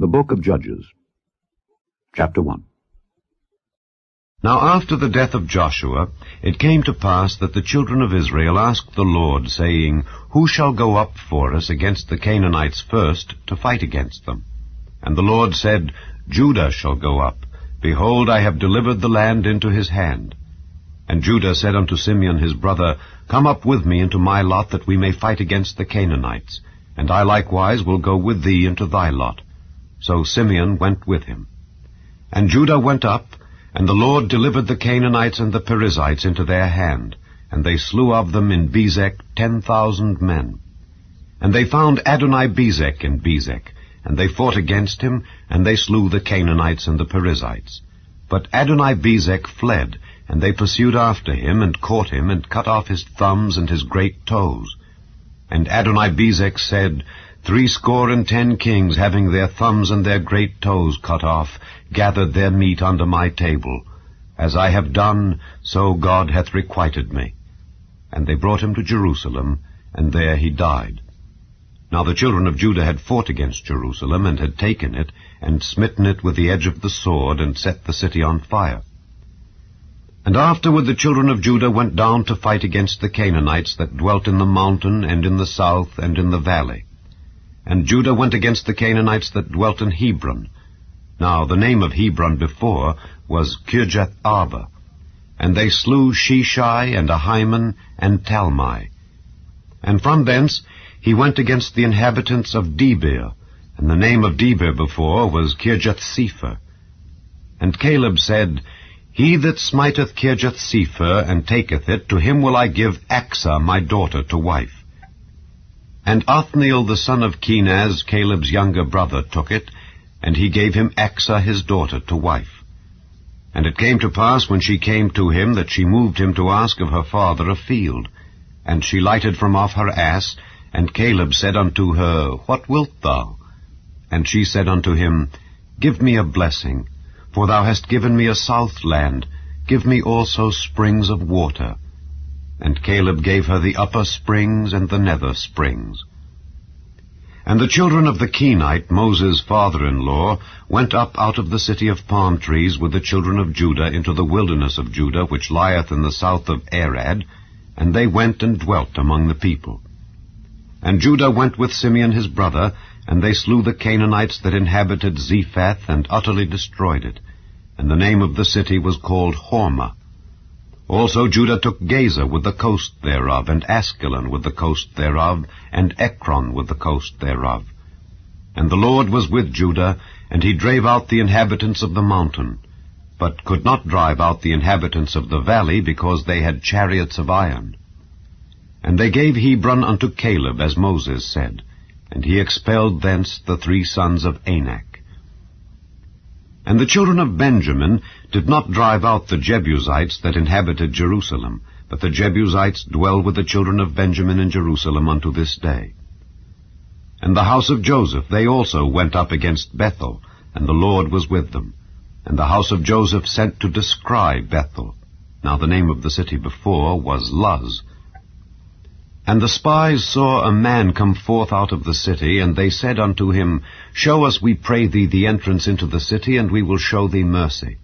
The Book of Judges, Chapter 1. Now after the death of Joshua, it came to pass that the children of Israel asked the Lord, saying, Who shall go up for us against the Canaanites first, to fight against them? And the Lord said, Judah shall go up. Behold, I have delivered the land into his hand. And Judah said unto Simeon his brother, Come up with me into my lot, that we may fight against the Canaanites. And I likewise will go with thee into thy lot. So Simeon went with him. And Judah went up, and the Lord delivered the Canaanites and the Perizzites into their hand, and they slew of them in Bezek 10,000 men. And they found Adoni-Bezek in Bezek, and they fought against him, and they slew the Canaanites and the Perizzites. But Adoni-Bezek fled, and they pursued after him, and caught him, and cut off his thumbs and his great toes. And Adoni-Bezek said, 70 kings, having their thumbs and their great toes cut off, gathered their meat under my table. As I have done, so God hath requited me. And they brought him to Jerusalem, and there he died. Now the children of Judah had fought against Jerusalem, and had taken it, and smitten it with the edge of the sword, and set the city on fire. And afterward the children of Judah went down to fight against the Canaanites that dwelt in the mountain, and in the south, and in the valley. And Judah went against the Canaanites that dwelt in Hebron. Now the name of Hebron before was Kirjath-Arba. And they slew Sheshai, and Ahiman, and Talmai. And from thence he went against the inhabitants of Debir, and the name of Debir before was Kirjath-Sepher. And Caleb said, He that smiteth Kirjath-Sepher, and taketh it, to him will I give Achsah my daughter to wife. And Othniel the son of Kenaz, Caleb's younger brother, took it, and he gave him Achsah his daughter to wife. And it came to pass, when she came to him, that she moved him to ask of her father a field. And she lighted from off her ass, and Caleb said unto her, What wilt thou? And she said unto him, Give me a blessing, for thou hast given me a south land, give me also springs of water. And Caleb gave her the upper springs and the nether springs. And the children of the Kenite, Moses' father-in-law, went up out of the city of palm trees with the children of Judah into the wilderness of Judah, which lieth in the south of Arad, and they went and dwelt among the people. And Judah went with Simeon his brother, and they slew the Canaanites that inhabited Zephath, and utterly destroyed it. And the name of the city was called Hormah. Also Judah took Gaza with the coast thereof, and Askelon with the coast thereof, and Ekron with the coast thereof. And the Lord was with Judah, and he drave out the inhabitants of the mountain, but could not drive out the inhabitants of the valley, because they had chariots of iron. And they gave Hebron unto Caleb, as Moses said, and he expelled thence the 3 sons of Anak. And the children of Benjamin did not drive out the Jebusites that inhabited Jerusalem, but the Jebusites dwell with the children of Benjamin in Jerusalem unto this day. And the house of Joseph, they also went up against Bethel, and the Lord was with them. And the house of Joseph sent to descry Bethel. Now the name of the city before was Luz. And the spies saw a man come forth out of the city, and they said unto him, Show us, we pray thee, the entrance into the city, and we will show thee mercy.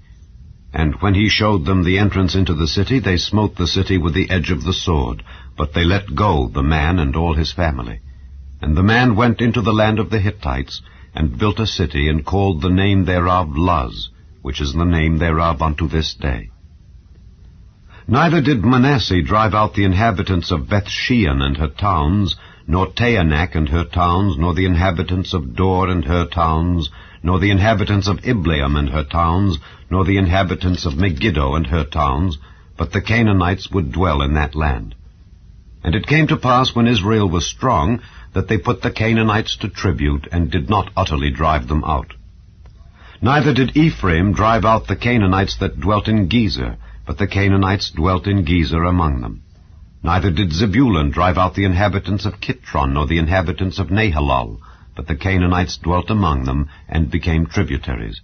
And when he showed them the entrance into the city, they smote the city with the edge of the sword, but they let go the man and all his family. And the man went into the land of the Hittites, and built a city, and called the name thereof Luz, which is the name thereof unto this day. Neither did Manasseh drive out the inhabitants of Bethshean and her towns, nor Taanach and her towns, nor the inhabitants of Dor and her towns, nor the inhabitants of Ibleam and her towns, nor the inhabitants of Megiddo and her towns, but the Canaanites would dwell in that land. And it came to pass, when Israel was strong, that they put the Canaanites to tribute, and did not utterly drive them out. Neither did Ephraim drive out the Canaanites that dwelt in Gezer, but the Canaanites dwelt in Gezer among them. Neither did Zebulun drive out the inhabitants of Kitron, nor the inhabitants of Nahalal, but the Canaanites dwelt among them, and became tributaries.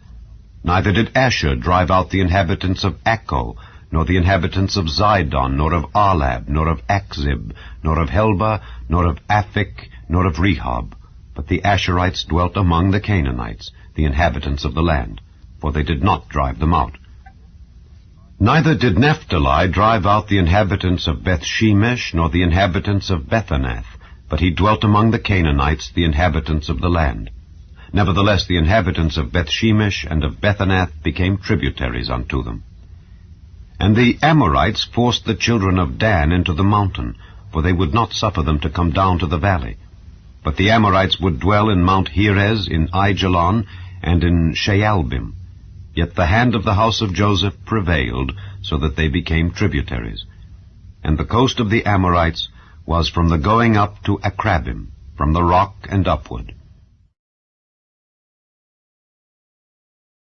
Neither did Asher drive out the inhabitants of Acco, nor the inhabitants of Zidon, nor of Arlab, nor of Achzib, nor of Helba, nor of Aphik, nor of Rehob. But the Asherites dwelt among the Canaanites, the inhabitants of the land, for they did not drive them out. Neither did Naphtali drive out the inhabitants of Bethshemesh, nor the inhabitants of Bethanath, but he dwelt among the Canaanites, the inhabitants of the land. Nevertheless the inhabitants of Bethshemesh and of Bethanath became tributaries unto them. And the Amorites forced the children of Dan into the mountain, for they would not suffer them to come down to the valley. But the Amorites would dwell in Mount Heres, in Aijalon, and in Shaalbim. Yet the hand of the house of Joseph prevailed, so that they became tributaries. And the coast of the Amorites was from the going up to Akrabim, from the rock and upward.